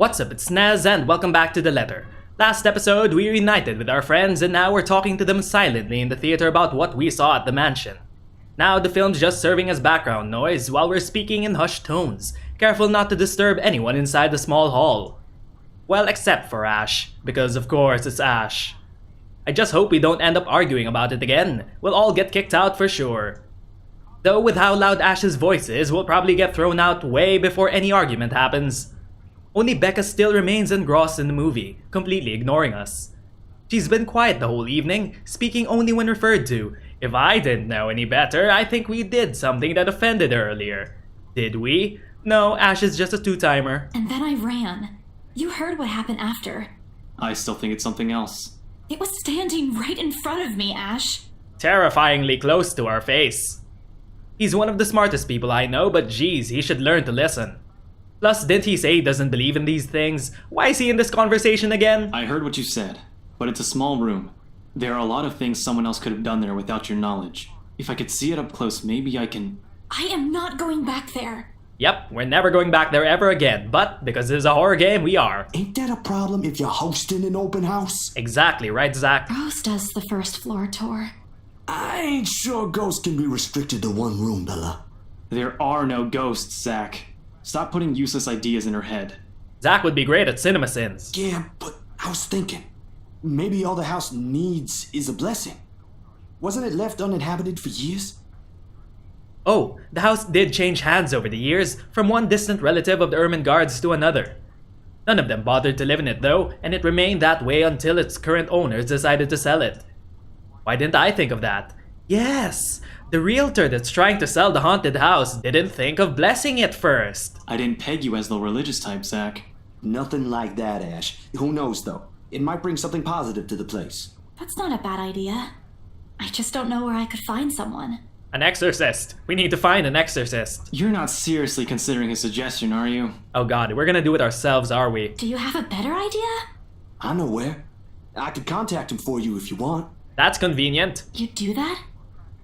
What's up, it's Nez and welcome back to The Letter. Last episode, we reunited with our friends and now we're talking to them silently in the theater about what we saw at the mansion. Now the film's just serving as background noise while we're speaking in hushed tones, careful not to disturb anyone inside the small hall. Well, except for Ash, because of course it's Ash. I just hope we don't end up arguing about it again. We'll all get kicked out for sure. Though with how loud Ash's voice is, we'll probably get thrown out way before any argument happens. Only Becca still remains engrossed in the movie, completely ignoring us. She's been quiet the whole evening, speaking only when referred to. If I didn't know any better, I think we did something that offended her earlier. Did we? No, Ash is just a two-timer. And then I ran. You heard what happened after. I still think it's something else. It was standing right in front of me, Ash. Terrifyingly close to our face. He's one of the smartest people I know, but geez, he should learn to listen. Plus, didn't he say he doesn't believe in these things? Why is he in this conversation again? I heard what you said, but it's a small room. There are a lot of things someone else could have done there without your knowledge. If I could see it up close, maybe I can... I am not going back there. Yep, we're never going back there ever again, but because it is a horror game, we are. Ain't that a problem if you're hosting an open house? Exactly, right, Zach? Rose does the first floor tour. I ain't sure ghosts can be restricted to one room, Bella. There are no ghosts, Zach. Stop putting useless ideas in her head. Zach would be great at cinema sins. Yeah, but I was thinking, maybe all the house needs is a blessing. Wasn't it left uninhabited for years? Oh, the house did change hands over the years, from one distant relative of the Ermengardes to another. None of them bothered to live in it though, and it remained that way until its current owners decided to sell it. Why didn't I think of that? Yes! The realtor that's trying to sell the haunted house didn't think of blessing it first. I didn't peg you as the religious type, Zach. Nothing like that, Ash. Who knows, though? It might bring something positive to the place. That's not a bad idea. I just don't know where I could find someone. An exorcist. We need to find an exorcist. You're not seriously considering a suggestion, are you? Oh god, we're gonna do it ourselves, are we? Do you have a better idea? I know where. I could contact him for you if you want. That's convenient. You do that?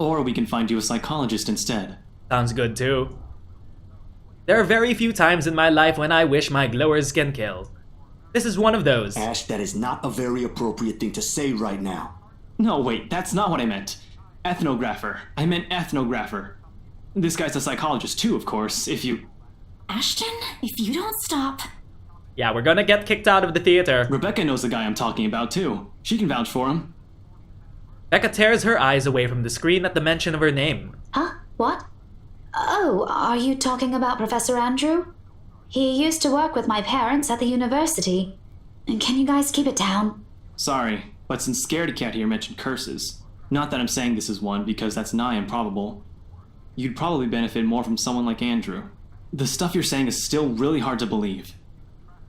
Or we can find you a psychologist instead. Sounds good too. There are very few times in my life when I wish my glowers can kill. This is one of those. Ash, that is not a very appropriate thing to say right now. No, wait, that's not what I meant. Ethnographer. I meant ethnographer. This guy's a psychologist too, of course, if you... Ashton, if you don't stop... Yeah, we're gonna get kicked out of the theater. Rebecca knows the guy I'm talking about too. She can vouch for him. Becca tears her eyes away from the screen at the mention of her name. Huh? What? Oh, are you talking about Professor Andrew? He used to work with my parents at the university. Can you guys keep it down? Sorry, but since Scaredy Cat here mentioned curses, not that I'm saying this is one because that's nigh improbable, you'd probably benefit more from someone like Andrew. The stuff you're saying is still really hard to believe.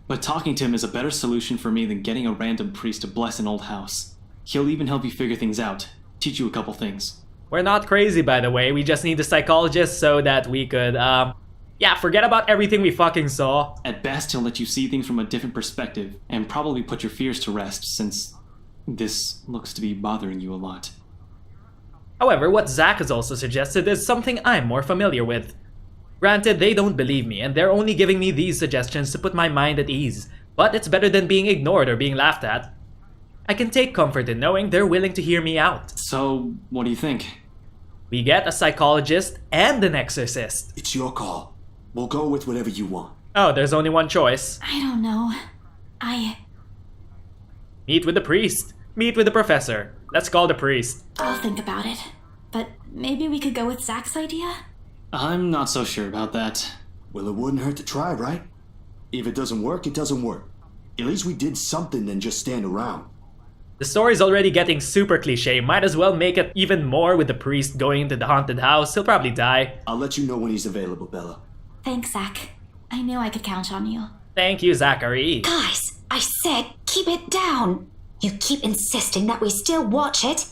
But talking to him is a better solution for me than getting a random priest to bless an old house. He'll even help you figure things out, teach you a couple things. We're not crazy, by the way. We just need a psychologist so that we could, yeah, forget about everything we fucking saw. At best, he'll let you see things from a different perspective, and probably put your fears to rest, since this looks to be bothering you a lot. However, what Zach has also suggested is something I'm more familiar with. Granted, they don't believe me, and they're only giving me these suggestions to put my mind at ease, but it's better than being ignored or being laughed at. I can take comfort in knowing they're willing to hear me out. So, what do you think? We get a psychologist and an exorcist. It's your call. We'll go with whatever you want. Oh, there's only one choice. I don't know. Meet with the priest. Meet with the professor. Let's call the priest. I'll think about it. But maybe we could go with Zach's idea? I'm not so sure about that. Well, it wouldn't hurt to try, right? If it doesn't work, it doesn't work. At least we did something than just stand around. The story's already getting super cliche. Might as well make it even more with the priest going into the haunted house. He'll probably die. I'll let you know when he's available, Bella. Thanks, Zach. I knew I could count on you. Thank you, Zachary. Guys, I said keep it down. You keep insisting that we still watch it,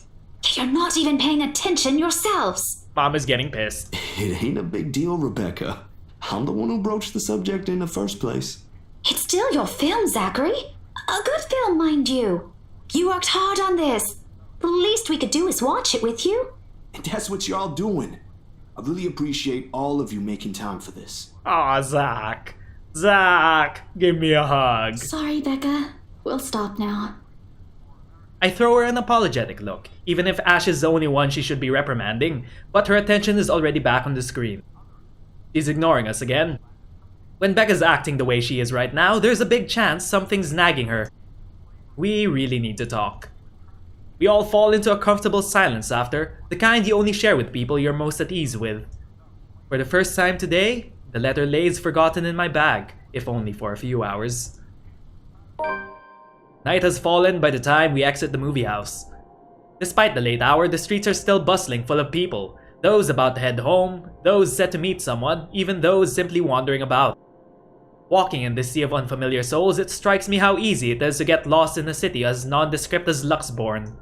yet you're not even paying attention yourselves. Mom is getting pissed. It ain't a big deal, Rebecca. I'm the one who broached the subject in the first place. It's still your film, Zachary. A good film, mind you. You worked hard on this. The least we could do is watch it with you. And that's what y'all doing. I really appreciate all of you making time for this. Aw, Zach. Zach, give me a hug. Sorry, Becca. We'll stop now. I throw her an apologetic look, even if Ash is the only one she should be reprimanding, but her attention is already back on the screen. She's ignoring us again. When Becca's acting the way she is right now, there's a big chance something's nagging her. We really need to talk. We all fall into a comfortable silence after, the kind you only share with people you're most at ease with. For the first time today, the letter lays forgotten in my bag, if only for a few hours. Night has fallen by the time we exit the movie house. Despite the late hour, the streets are still bustling full of people. Those about to head home, those set to meet someone, even those simply wandering about. Walking in this sea of unfamiliar souls, it strikes me how easy it is to get lost in a city as nondescript as Luxborn.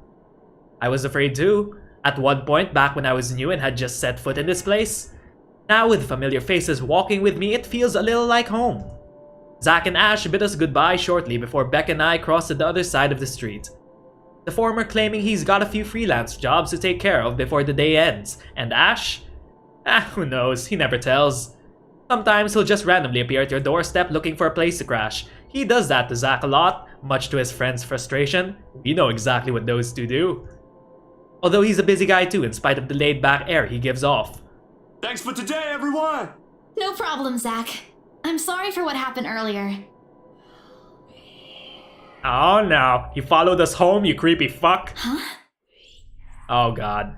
I was afraid too, at one point back when I was new and had just set foot in this place. Now with familiar faces walking with me, it feels a little like home. Zach and Ash bid us goodbye shortly before Beck and I crossed to the other side of the street. The former claiming he's got a few freelance jobs to take care of before the day ends, and Ash? Who knows, he never tells. Sometimes he'll just randomly appear at your doorstep looking for a place to crash. He does that to Zach a lot, much to his friend's frustration. We know exactly what those two do. Although he's a busy guy too in spite of the laid-back air he gives off. Thanks for today, everyone! No problem, Zach. I'm sorry for what happened earlier. Oh no, you followed us home, you creepy fuck. Huh? Oh god.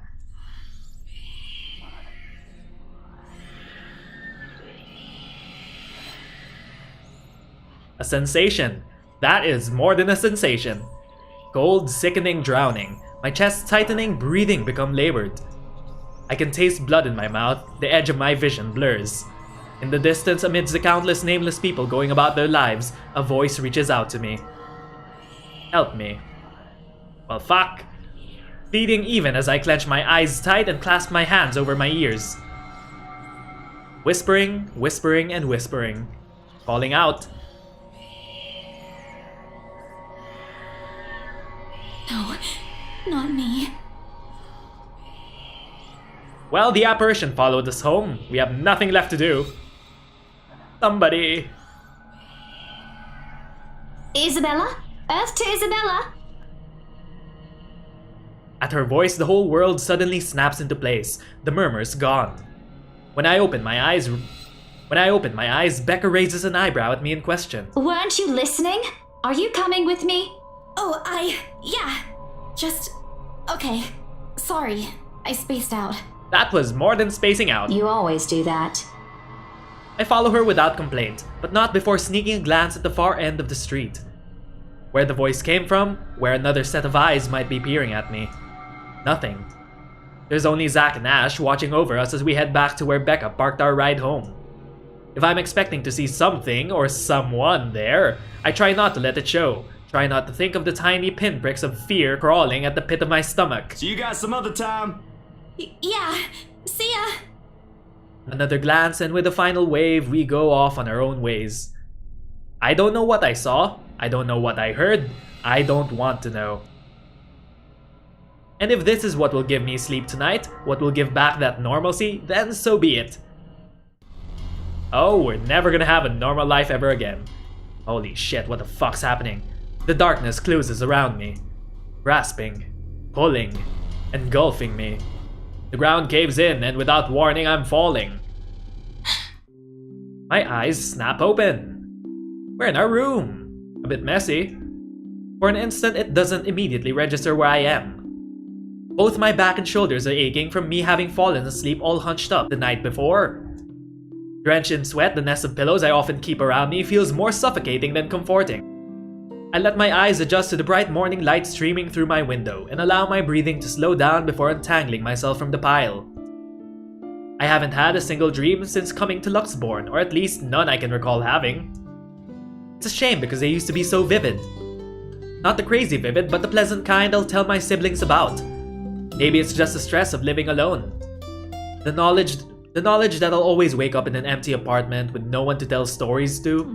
A sensation. That is more than a sensation. Cold, sickening drowning. My chest tightening, breathing become labored. I can taste blood in my mouth, the edge of my vision blurs. In the distance, amidst the countless nameless people going about their lives, a voice reaches out to me. Help me. Well, fuck. Pleading even as I clench my eyes tight and clasp my hands over my ears. Whispering, whispering, and whispering. Calling out. No, not me. Well, the apparition followed us home. We have nothing left to do. Somebody. Isabella? Earth to Isabella? At her voice, the whole world suddenly snaps into place. The murmur's gone. When I open my eyes, Becca raises an eyebrow at me in question. Weren't you listening? Are you coming with me? Oh, yeah. Just... okay. Sorry, I spaced out. That was more than spacing out. You always do that. I follow her without complaint, but not before sneaking a glance at the far end of the street. Where the voice came from, where another set of eyes might be peering at me. Nothing. There's only Zach and Ash watching over us as we head back to where Becca parked our ride home. If I'm expecting to see something or someone there, I try not to let it show. Try not to think of the tiny pinpricks of fear crawling at the pit of my stomach. See you guys some other time. Yeah, see ya! Another glance, and with a final wave, we go off on our own ways. I don't know what I saw. I don't know what I heard. I don't want to know. And if this is what will give me sleep tonight, what will give back that normalcy, then so be it. Oh, we're never gonna have a normal life ever again. Holy shit, what the fuck's happening? The darkness closes around me, grasping, pulling, engulfing me. The ground caves in, and without warning, I'm falling. My eyes snap open. We're in our room. A bit messy. For an instant, it doesn't immediately register where I am. Both my back and shoulders are aching from me having fallen asleep all hunched up the night before. Drenched in sweat, the nest of pillows I often keep around me feels more suffocating than comforting. I let my eyes adjust to the bright morning light streaming through my window and allow my breathing to slow down before untangling myself from the pile. I haven't had a single dream since coming to Luxborn, or at least none I can recall having. It's a shame because they used to be so vivid. Not the crazy vivid, but the pleasant kind I'll tell my siblings about. Maybe it's just the stress of living alone. The knowledge that I'll always wake up in an empty apartment with no one to tell stories to.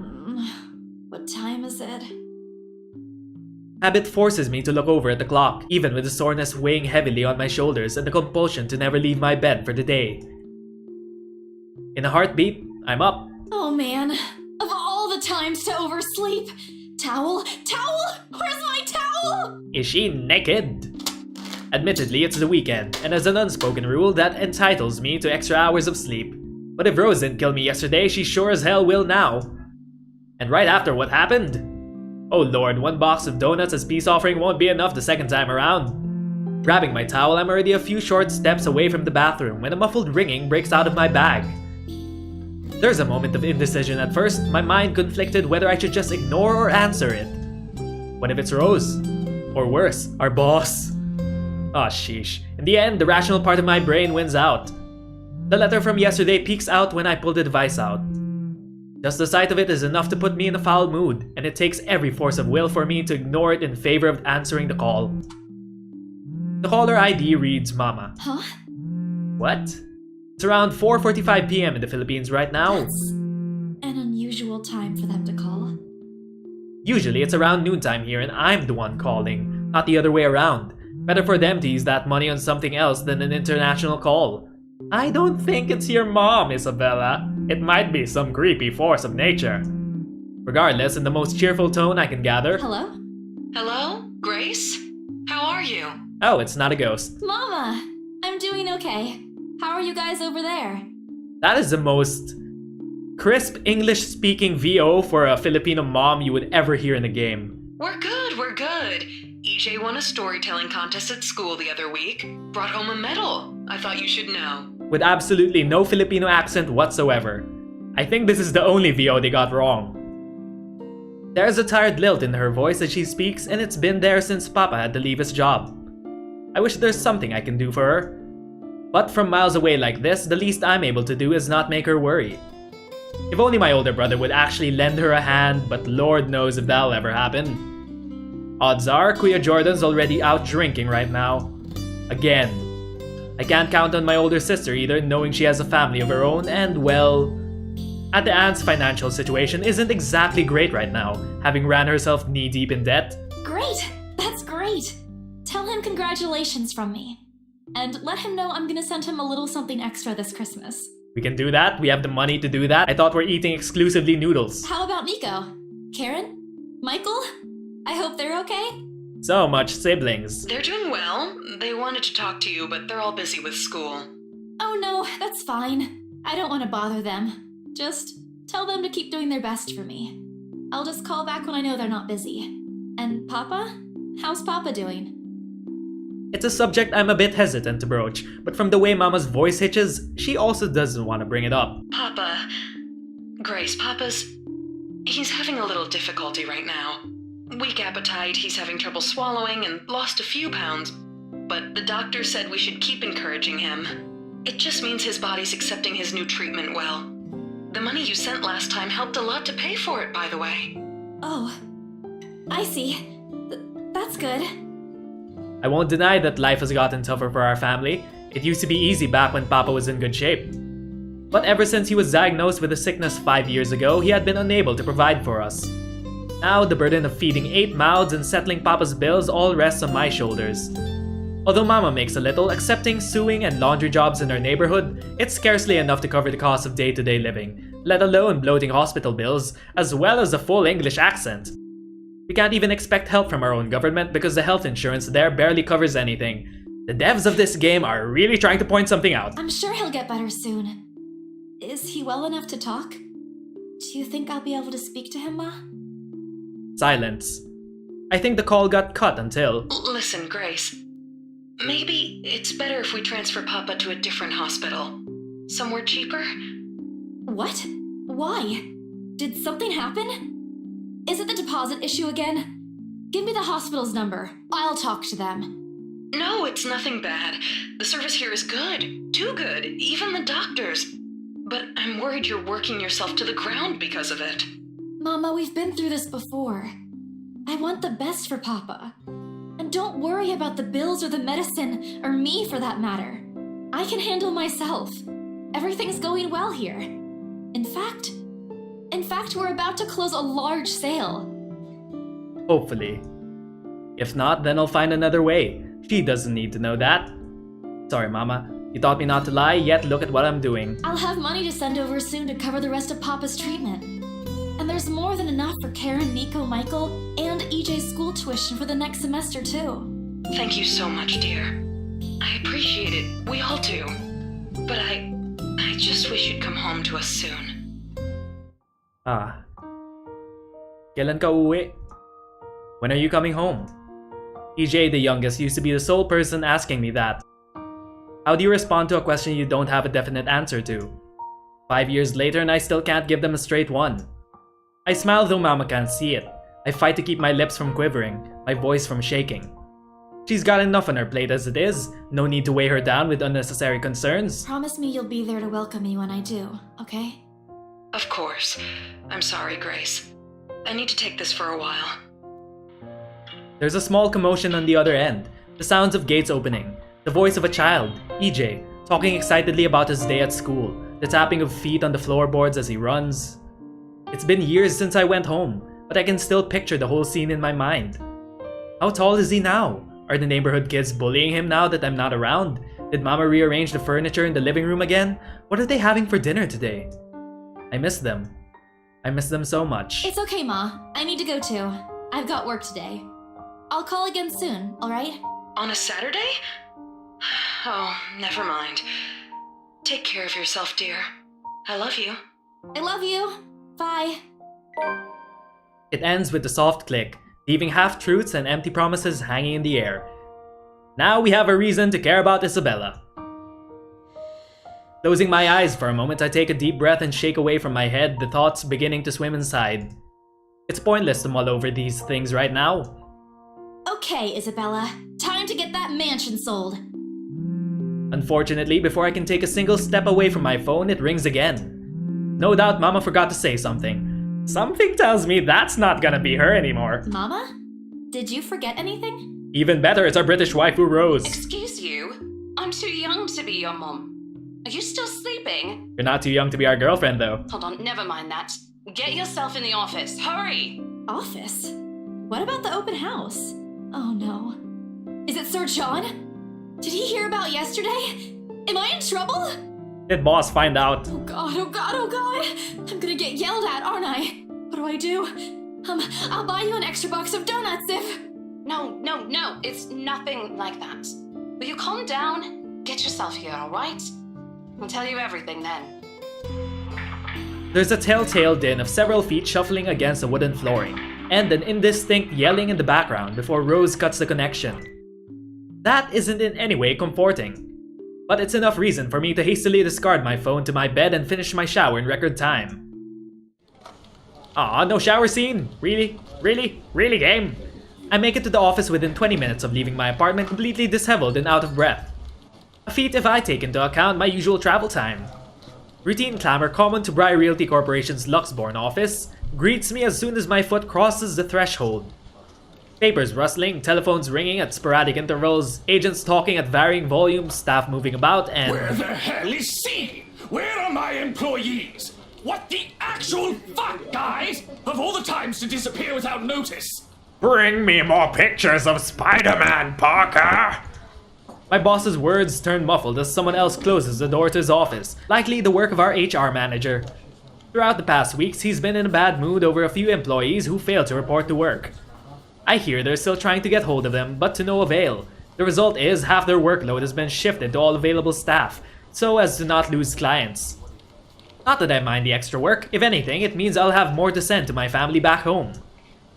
What time is it? Habit forces me to look over at the clock, even with the soreness weighing heavily on my shoulders and the compulsion to never leave my bed for the day. In a heartbeat, I'm up. Oh man, of all times to oversleep. Towel? Towel? Where's my towel? Is she naked? Admittedly, it's the weekend, and as an unspoken rule, that entitles me to extra hours of sleep. But if Rose didn't kill me yesterday, she sure as hell will now. And right after what happened? Oh lord, 1 box of donuts as peace offering won't be enough the second time around. Grabbing my towel, I'm already a few short steps away from the bathroom when a muffled ringing breaks out of my bag. There's a moment of indecision at first, my mind conflicted whether I should just ignore or answer it. What if it's Rose? Or worse, our boss? Aw, sheesh. In the end, the rational part of my brain wins out. The letter from yesterday peeks out when I pull the device out. Just the sight of it is enough to put me in a foul mood, and it takes every force of will for me to ignore it in favor of answering the call. The caller ID reads Mama. Huh? What? It's around 4:45 p.m. in the Philippines right now. That's an unusual time for them to call. Usually it's around noontime here and I'm the one calling, not the other way around. Better for them to use that money on something else than an international call. I don't think it's your mom, Isabella. It might be some creepy force of nature. Regardless, in the most cheerful tone I can gather. Hello? Hello? Grace? How are you? Oh, it's not a ghost. Mama! I'm doing okay. How are you guys over there? That is the most crisp English-speaking VO for a Filipino mom you would ever hear in a game. We're good, we're good. EJ won a storytelling contest at school the other week. Brought home a medal. I thought you should know. With absolutely no Filipino accent whatsoever. I think this is the only VO they got wrong. There's a tired lilt in her voice as she speaks, and it's been there since Papa had to leave his job. I wish there's something I can do for her. But from miles away like this, the least I'm able to do is not make her worry. If only my older brother would actually lend her a hand, but Lord knows if that'll ever happen. Odds are, Kuya Jordan's already out drinking right now. Again. I can't count on my older sister either, knowing she has a family of her own, and well... At the aunt's financial situation isn't exactly great right now, having ran herself knee-deep in debt. Great! That's great! Tell him congratulations from me. And let him know I'm gonna send him a little something extra this Christmas. We can do that? We have the money to do that? I thought we're eating exclusively noodles. How about Nico? Karen? Michael? I hope they're okay? So much siblings. They're doing well. They wanted to talk to you, but they're all busy with school. Oh no, that's fine. I don't want to bother them. Just tell them to keep doing their best for me. I'll just call back when I know they're not busy. And Papa? How's Papa doing? It's a subject I'm a bit hesitant to broach, but from the way Mama's voice hitches, she also doesn't want to bring it up. Papa... Grace, he's having a little difficulty right now. Weak appetite, he's having trouble swallowing, and lost a few pounds. But the doctor said we should keep encouraging him. It just means his body's accepting his new treatment well. The money you sent last time helped a lot to pay for it, by the way. Oh, I see. That's good. I won't deny that life has gotten tougher for our family. It used to be easy back when Papa was in good shape. But ever since he was diagnosed with a sickness 5 years ago, he had been unable to provide for us. Now, the burden of feeding 8 mouths and settling Papa's bills all rests on my shoulders. Although Mama makes a little, accepting sewing and laundry jobs in our neighborhood, it's scarcely enough to cover the cost of day-to-day living, let alone bloating hospital bills, as well as a full English accent. We can't even expect help from our own government because the health insurance there barely covers anything. The devs of this game are really trying to point something out. I'm sure he'll get better soon. Is he well enough to talk? Do you think I'll be able to speak to him, Ma? Silence. I think the call got cut until... Listen, Grace. Maybe it's better if we transfer Papa to a different hospital. Somewhere cheaper? What? Why? Did something happen? Is it the deposit issue again? Give me the hospital's number. I'll talk to them. No, it's nothing bad. The service here is good. Too good. Even the doctors. But I'm worried you're working yourself to the ground because of it. Mama, we've been through this before. I want the best for Papa. And don't worry about the bills or the medicine, or me for that matter. I can handle myself. Everything's going well here. In fact, we're about to close a large sale. Hopefully. If not, then I'll find another way. She doesn't need to know that. Sorry, Mama. You taught me not to lie, yet look at what I'm doing. I'll have money to send over soon to cover the rest of Papa's treatment. And there's more than enough for Karen, Nico, Michael, and EJ's school tuition for the next semester, too. Thank you so much, dear. I appreciate it. We all do. But I just wish you'd come home to us soon. Kailan ka uuwi? When are you coming home? EJ, the youngest, used to be the sole person asking me that. How do you respond to a question you don't have a definite answer to? 5 years later and I still can't give them a straight one. I smile though Mama can't see it. I fight to keep my lips from quivering, my voice from shaking. She's got enough on her plate as it is, no need to weigh her down with unnecessary concerns. Promise me you'll be there to welcome me when I do, okay? Of course. I'm sorry, Grace. I need to take this for a while. There's a small commotion on the other end, the sounds of gates opening, the voice of a child, EJ, talking excitedly about his day at school, the tapping of feet on the floorboards as he runs. It's been years since I went home, but I can still picture the whole scene in my mind. How tall is he now? Are the neighborhood kids bullying him now that I'm not around? Did Mama rearrange the furniture in the living room again? What are they having for dinner today? I miss them. I miss them so much. It's okay, Ma. I need to go too. I've got work today. I'll call again soon, alright? On a Saturday? Oh, never mind. Take care of yourself, dear. I love you. I love you. Bye. It ends with a soft click, leaving half-truths and empty promises hanging in the air. Now we have a reason to care about Isabella. Closing my eyes for a moment, I take a deep breath and shake away from my head the thoughts beginning to swim inside. It's pointless to mull over these things right now. Okay, Isabella. Time to get that mansion sold. Unfortunately, before I can take a single step away from my phone, it rings again. No doubt Mama forgot to say something. Something tells me that's not gonna be her anymore. Mama? Did you forget anything? Even better, it's our British waifu Rose. Excuse you? I'm too young to be your mum. Are you still sleeping? You're not too young to be our girlfriend, though. Hold on, never mind that. Get yourself in the office, hurry! Office? What about the open house? Oh no. Is it Sir John? Did he hear about yesterday? Am I in trouble? Did boss find out? Oh god, oh god, oh god! I'm gonna get yelled at, aren't I? What do? I'll buy you an extra box of donuts if... No, it's nothing like that. Will you calm down? Get yourself here, alright? I'll tell you everything then. There's a telltale din of several feet shuffling against the wooden flooring, and an indistinct yelling in the background before Rose cuts the connection. That isn't in any way comforting, but it's enough reason for me to hastily discard my phone to my bed and finish my shower in record time. Aw, no shower scene? Really? Really, game? I make it to the office within 20 minutes of leaving my apartment completely disheveled and out of breath. A feat if I take into account my usual travel time. Routine clamor common to Bry Realty Corporation's Luxbourne office greets me as soon as my foot crosses the threshold. Papers rustling, telephones ringing at sporadic intervals, agents talking at varying volumes, staff moving about, and... Where the hell is C? Where are my employees? What the actual fuck, guys? Of all the times to disappear without notice. Bring me more pictures of Spider-Man, Parker! My boss's words turn muffled as someone else closes the door to his office, likely the work of our HR manager. Throughout the past weeks, he's been in a bad mood over a few employees who failed to report to work. I hear they're still trying to get hold of them, but to no avail. The result is half their workload has been shifted to all available staff, so as to not lose clients. Not that I mind the extra work, if anything, it means I'll have more to send to my family back home.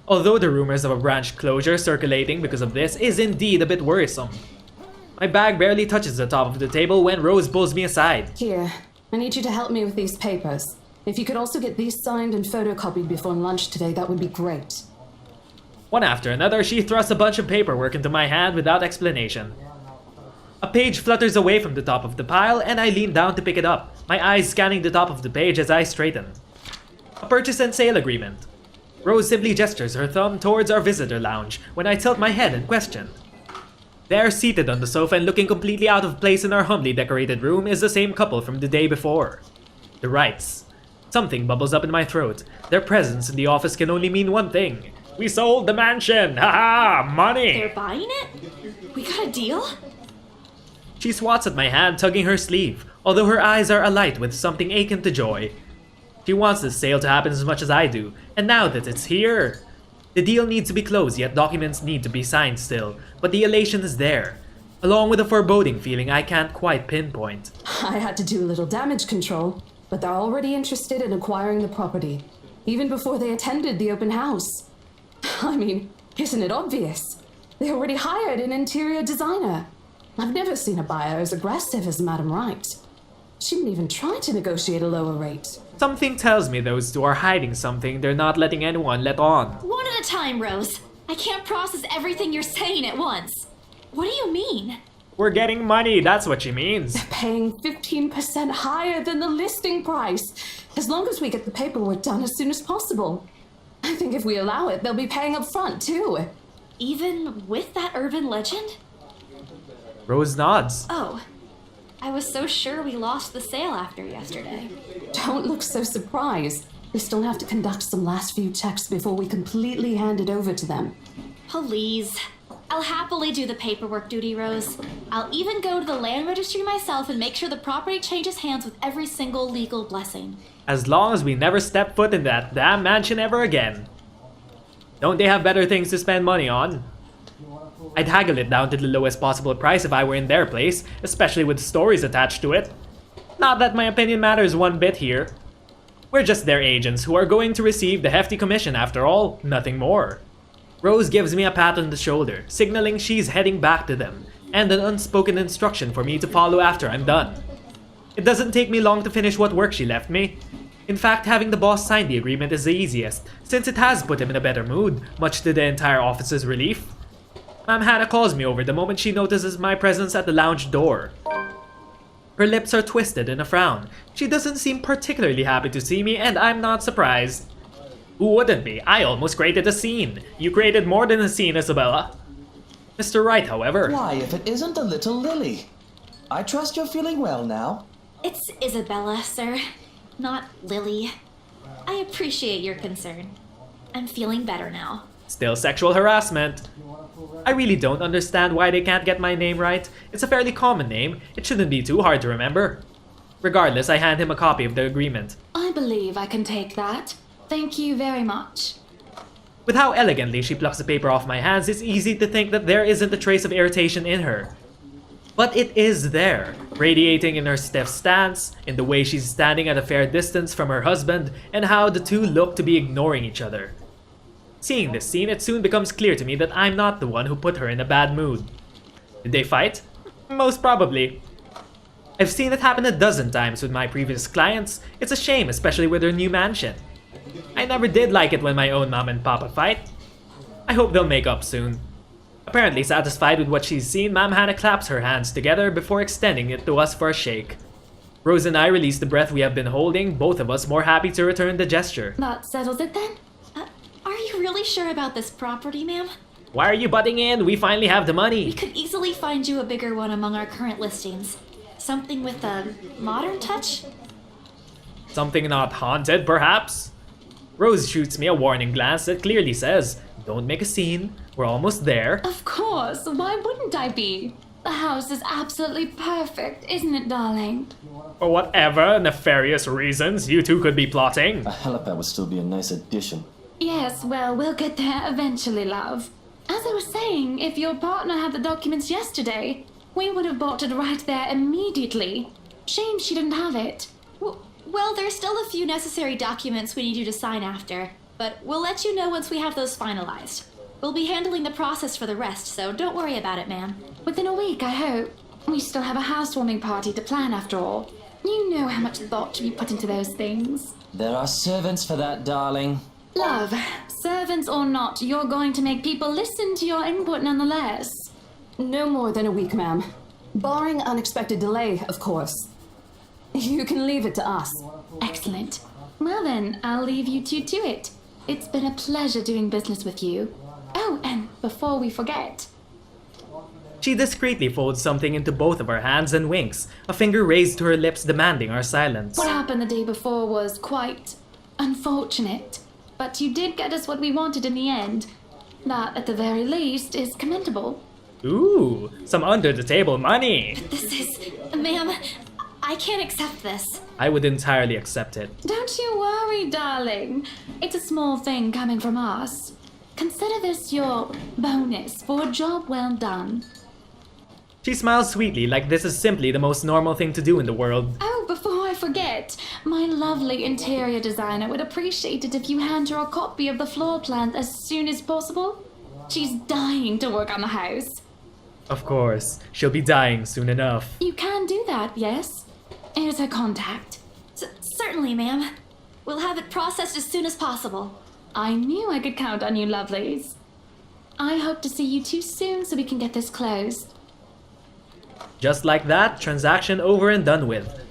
Although the rumors of a branch closure circulating because of this is indeed a bit worrisome. My bag barely touches the top of the table when Rose pulls me aside. Here, I need you to help me with these papers. If you could also get these signed and photocopied before lunch today, that would be great. One after another, she thrusts a bunch of paperwork into my hand without explanation. A page flutters away from the top of the pile, and I lean down to pick it up, my eyes scanning the top of the page as I straighten. A purchase and sale agreement. Rose simply gestures her thumb towards our visitor lounge when I tilt my head and question. There, seated on the sofa and looking completely out of place in our humbly decorated room, is the same couple from the day before. The Wrights. Something bubbles up in my throat. Their presence in the office can only mean one thing. We sold the mansion! Haha! Money! They're buying it? We got a deal? She swats at my hand, tugging her sleeve, although her eyes are alight with something akin to joy. She wants this sale to happen as much as I do, and now that it's here... The deal needs to be closed, yet documents need to be signed still, but the elation is there, along with a foreboding feeling I can't quite pinpoint. I had to do a little damage control, but they're already interested in acquiring the property, even before they attended the open house. I mean, isn't it obvious? They already hired an interior designer. I've never seen a buyer as aggressive as Madame Wright. She didn't even try to negotiate a lower rate. Something tells me those two are hiding something they're not letting anyone let on. One at a time, Rose. I can't process everything you're saying at once. What do you mean? We're getting money, that's what she means. They're paying 15% higher than the listing price, as long as we get the paperwork done as soon as possible. I think if we allow it, they'll be paying up front, too. Even with that urban legend? Rose nods. Oh, I was so sure we lost the sale after yesterday. Don't look so surprised. We still have to conduct some last few checks before we completely hand it over to them. Please. I'll happily do the paperwork duty, Rose. I'll even go to the land registry myself and make sure the property changes hands with every single legal blessing. As long as we never step foot in that damn mansion ever again. Don't they have better things to spend money on? I'd haggle it down to the lowest possible price if I were in their place, especially with stories attached to it. Not that my opinion matters one bit here. We're just their agents who are going to receive the hefty commission after all, nothing more. Rose gives me a pat on the shoulder, signaling she's heading back to them, and an unspoken instruction for me to follow after I'm done. It doesn't take me long to finish what work she left me. In fact, having the boss sign the agreement is the easiest, since it has put him in a better mood, much to the entire office's relief. Ma'am Hannah calls me over the moment she notices my presence at the lounge door. Her lips are twisted in a frown. She doesn't seem particularly happy to see me, and I'm not surprised. Who wouldn't be? I almost created a scene. You created more than a scene, Isabella. Mr. Wright, however... Why, if it isn't the little Lily? I trust you're feeling well now. It's Isabella, sir, not Lily. I appreciate your concern. I'm feeling better now. Still sexual harassment. I really don't understand why they can't get my name right. It's a fairly common name. It shouldn't be too hard to remember. Regardless, I hand him a copy of the agreement. I believe I can take that. Thank you very much. With how elegantly she plucks the paper off my hands, it's easy to think that there isn't a trace of irritation in her. But it is there, radiating in her stiff stance, in the way she's standing at a fair distance from her husband, and how the two look to be ignoring each other. Seeing this scene, it soon becomes clear to me that I'm not the one who put her in a bad mood. Did they fight? Most probably. I've seen it happen a dozen times with my previous clients. It's a shame, especially with their new mansion. I never did like it when my own mom and papa fight. I hope they'll make up soon. Apparently satisfied with what she's seen, Ma'am Hannah claps her hands together before extending it to us for a shake. Rose and I release the breath we have been holding, both of us more happy to return the gesture. That settles it then? Are you really sure about this property, ma'am? Why are you butting in? We finally have the money. We could easily find you a bigger one among our current listings. Something with a modern touch? Something not haunted, perhaps? Rose shoots me a warning glance that clearly says, "Don't make a scene, we're almost there." Of course, why wouldn't I be? The house is absolutely perfect, isn't it, darling? For whatever nefarious reasons you two could be plotting. A helipad would still be a nice addition. Yes, well, we'll get there eventually, love. As I was saying, if your partner had the documents yesterday, we would have bought it right there immediately. Shame she didn't have it. Well, there's still a few necessary documents we need you to sign after, but we'll let you know once we have those finalized. We'll be handling the process for the rest, so don't worry about it, ma'am. Within a week, I hope. We still have a housewarming party to plan after all. You know how much thought we put into those things. There are servants for that, darling. Love, servants or not, you're going to make people listen to your input nonetheless. No more than a week, ma'am. Barring unexpected delay, of course. You can leave it to us. Excellent. Well then, I'll leave you two to it. It's been a pleasure doing business with you. Oh, and before we forget... She discreetly folds something into both of her hands and winks, a finger raised to her lips demanding our silence. What happened the day before was quite unfortunate. But you did get us what we wanted in the end. That, at the very least, is commendable. Ooh, some under-the-table money. This is... Ma'am, I can't accept this. I would entirely accept it. Don't you worry, darling. It's a small thing coming from us. Consider this your bonus for a job well done. She smiles sweetly like this is simply the most normal thing to do in the world. Oh, before I forget, my lovely interior designer would appreciate it if you hand her a copy of the floor plan as soon as possible. She's dying to work on the house. Of course, she'll be dying soon enough. You can do that, yes? Here's her contact. Certainly, ma'am. We'll have it processed as soon as possible. I knew I could count on you, lovelies. I hope to see you too soon so we can get this closed. Just like that, transaction over and done with.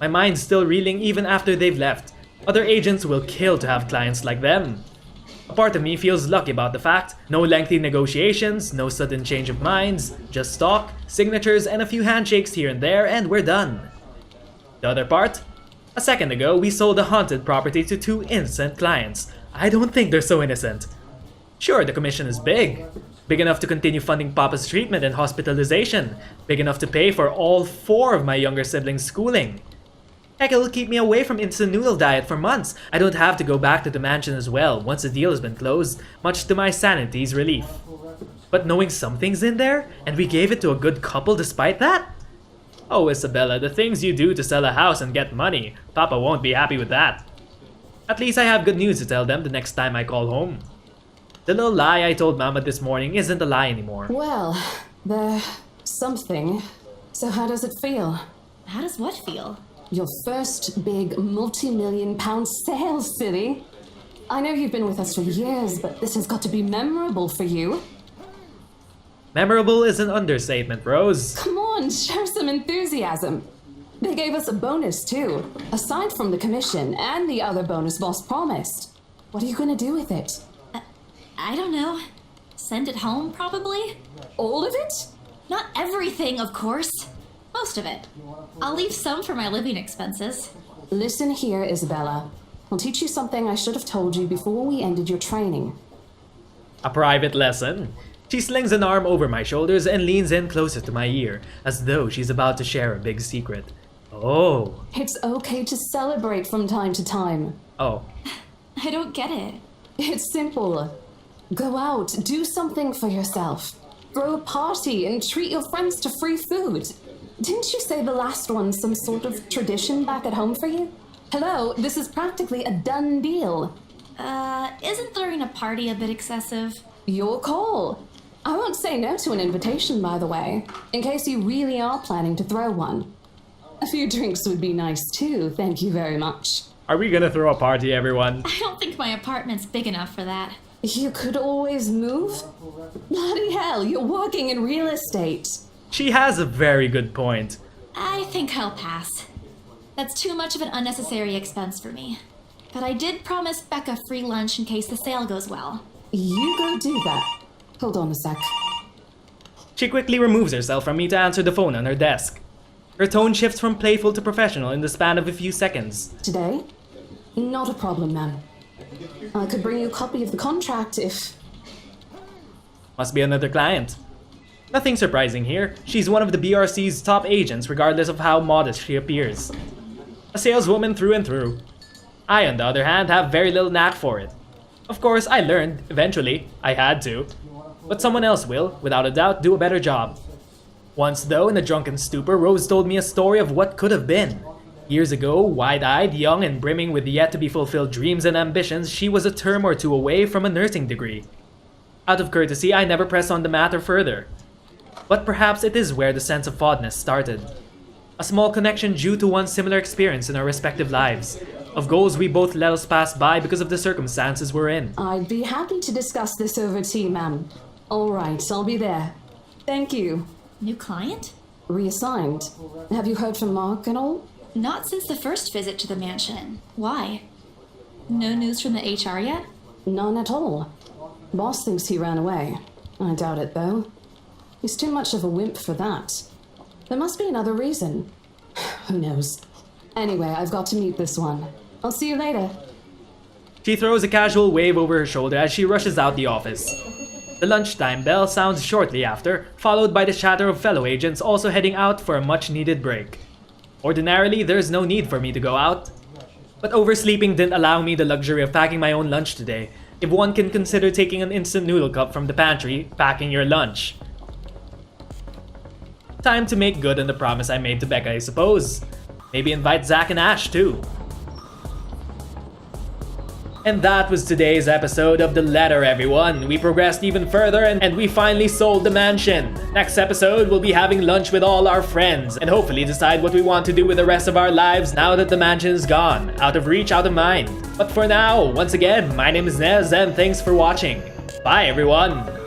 My mind's still reeling even after they've left. Other agents will kill to have clients like them. A part of me feels lucky about the fact, no lengthy negotiations, no sudden change of minds, just stock, signatures, and a few handshakes here and there, and we're done. The other part? A second ago, we sold a haunted property to 2 innocent clients. I don't think they're so innocent. Sure, the commission is big. Big enough to continue funding Papa's treatment and hospitalization. Big enough to pay for all 4 of my younger siblings' schooling. Heck, it'll keep me away from instant noodle diet for months. I don't have to go back to the mansion as well once the deal has been closed, much to my sanity's relief. But knowing something's in there, and we gave it to a good couple despite that? Oh, Isabella, the things you do to sell a house and get money, Papa won't be happy with that. At least I have good news to tell them the next time I call home. The little lie I told Mama this morning isn't a lie anymore. Well, there's something. So how does it feel? How does what feel? Your first big multi-million-pound sale, silly. I know you've been with us for years, but this has got to be memorable for you. Memorable is an understatement, Rose. Come on, show some enthusiasm. They gave us a bonus, too. Aside from the commission and the other bonus boss promised. What are you going to do with it? I don't know. Send it home, probably? All of it? Not everything, of course. Most of it. I'll leave some for my living expenses. Listen here, Isabella. I'll teach you something I should have told you before we ended your training. A private lesson? She slings an arm over my shoulders and leans in closer to my ear, as though she's about to share a big secret. Oh. It's okay to celebrate from time to time. Oh. I don't get it. It's simple. Go out, do something for yourself. Throw a party and treat your friends to free food. Didn't you say the last one's some sort of tradition back at home for you? Hello, this is practically a done deal. Isn't throwing a party a bit excessive? Your call. I won't say no to an invitation, by the way, in case you really are planning to throw one. A few drinks would be nice too, thank you very much. Are we gonna throw a party, everyone? I don't think my apartment's big enough for that. You could always move? Bloody hell, you're working in real estate. She has a very good point. I think I'll pass. That's too much of an unnecessary expense for me. But I did promise Becca free lunch in case the sale goes well. You go do that. Hold on a sec. She quickly removes herself from me to answer the phone on her desk. Her tone shifts from playful to professional in the span of a few seconds. Today? Not a problem, ma'am. I could bring you a copy of the contract if... Must be another client. Nothing surprising here. She's one of the BRC's top agents regardless of how modest she appears. A saleswoman through and through. I, on the other hand, have very little knack for it. Of course, I learned, eventually. I had to. But someone else will, without a doubt, do a better job. Once though, in a drunken stupor, Rose told me a story of what could have been. Years ago, wide-eyed, young, and brimming with yet-to-be-fulfilled dreams and ambitions, she was a term or two away from a nursing degree. Out of courtesy, I never pressed on the matter further. But perhaps it is where the sense of fondness started. A small connection due to one similar experience in our respective lives. Of goals we both let us pass by because of the circumstances we're in. I'd be happy to discuss this over tea, ma'am. All right, I'll be there. Thank you. New client? Reassigned. Have you heard from Mark at all? Not since the first visit to the mansion. Why? No news from the HR yet? None at all. Boss thinks he ran away. I doubt it, though. He's too much of a wimp for that. There must be another reason. Who knows? Anyway, I've got to meet this one. I'll see you later. She throws a casual wave over her shoulder as she rushes out the office. The lunchtime bell sounds shortly after, followed by the chatter of fellow agents also heading out for a much-needed break. Ordinarily, there's no need for me to go out. But oversleeping didn't allow me the luxury of packing my own lunch today, if one can consider taking an instant noodle cup from the pantry, packing your lunch. Time to make good on the promise I made to Becca, I suppose. Maybe invite Zach and Ash too. And that was today's episode of The Letter, everyone. We progressed even further and we finally sold the mansion. Next episode, we'll be having lunch with all our friends and hopefully decide what we want to do with the rest of our lives now that the mansion is gone. Out of reach, out of mind. But for now, once again, my name is Nez and thanks for watching. Bye, everyone.